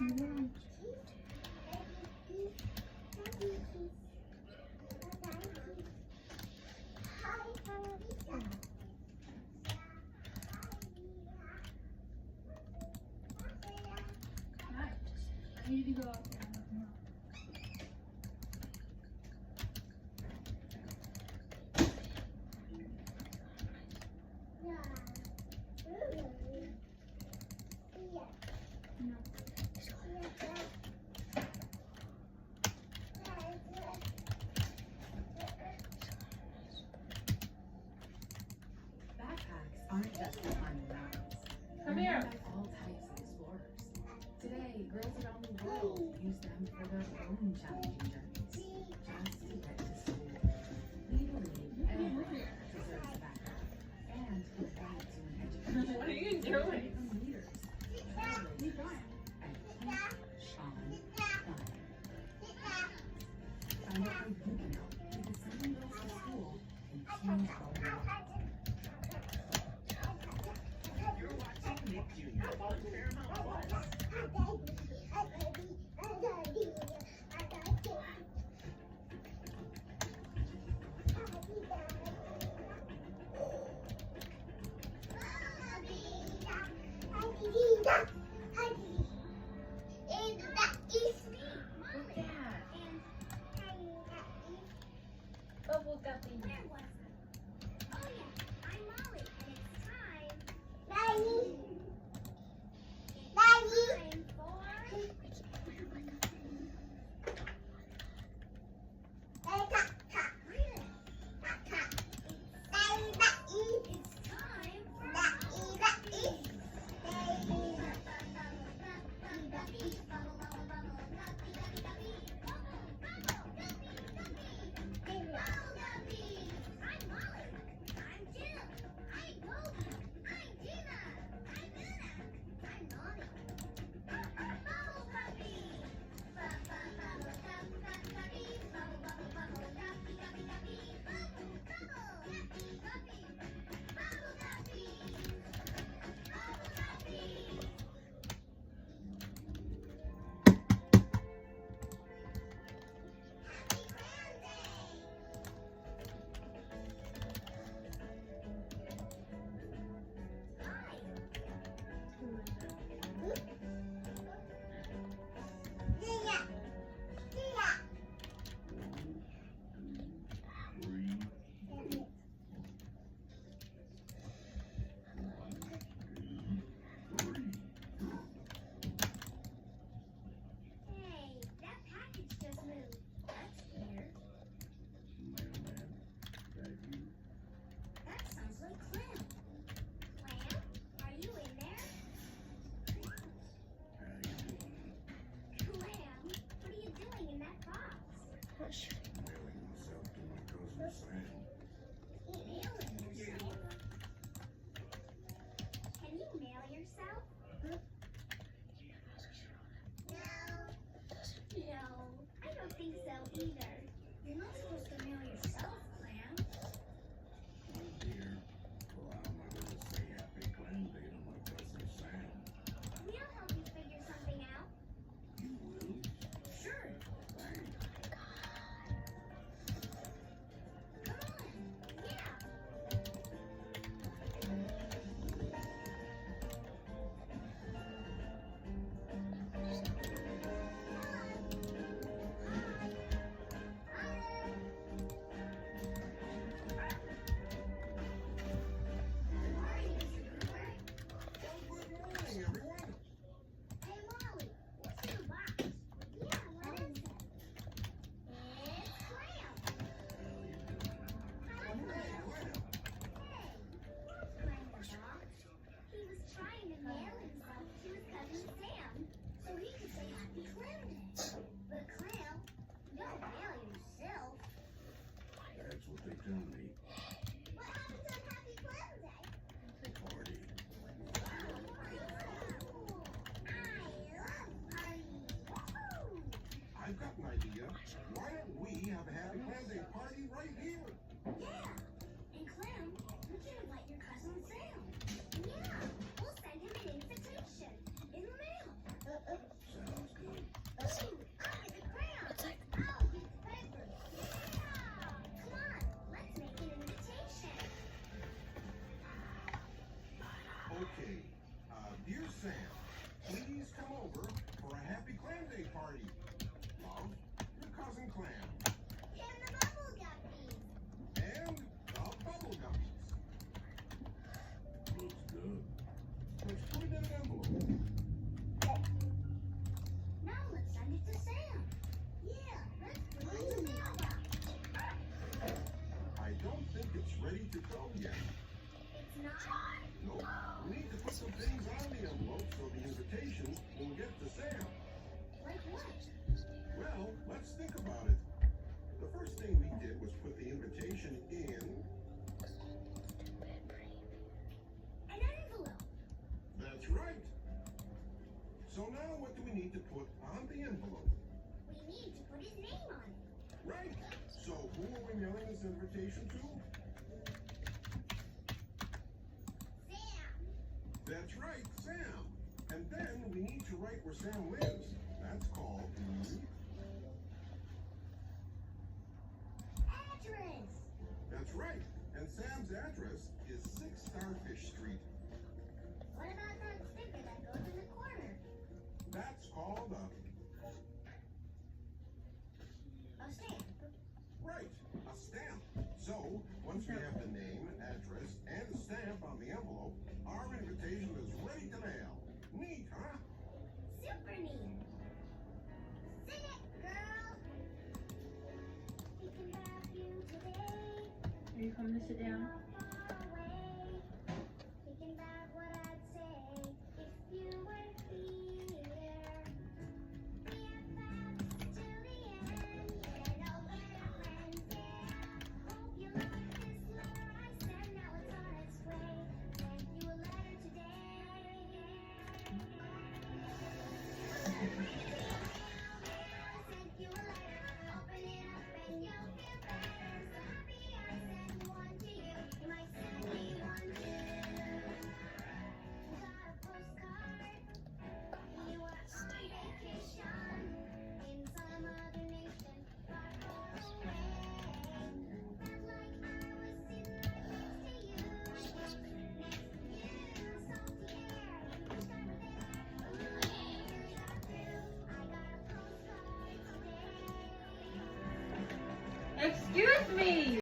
I need to go out there. Backpacks aren't just for climbing mountains. Come They're here. made by all types of explorers. Today, girls around the world use them for their own challenging journeys, just to get to school. We believe everyone deserves a backpack and a guide to an education. What are you doing? From leaders, trailblazers, and Sean Dunn. Find out how you can help, because sending girls to school can change our world. You're watching Nick Jr. on Paramount Plus. Bubble guppy. like it's ready to go yet. It's not. Nope. We need to put some things on the envelope so the invitation will get to Sam. Like what? Well, let's think about it. The first thing we did was put the invitation in. An envelope. That's right. So now what do we need to put on the envelope? We need to put his name on it. Right. So who are we mailing this invitation to? Sam. That's right, Sam. And then we need to write where Sam lives. That's called the... Address. That's right. And Sam's address is 6 Starfish Street. What about that sticker that goes in the corner? That's called a... A stamp. Right, a stamp. So, once we have the name, address, and the stamp on the envelope, our invitation is ready to mail. Neat, huh? Super neat. Sing it, girl. Thinking about you today. Are you coming to sit down? Far away. Thinking about what I'd say if you weren't here. BFFs till the end. And oh, we're friends, yeah. Hope you like this letter I sent. Now it's on its way. Sent you a letter today. Sent you a letter. Open it up and you'll feel better. So happy I sent one to you. You might send me one too. Got a postcard. You were on vacation in some other nation, far, far away. Felt like I was sitting right next to you. Next to you, salty air. You wish I were there. Really got through. I got a postcard today. Excuse me!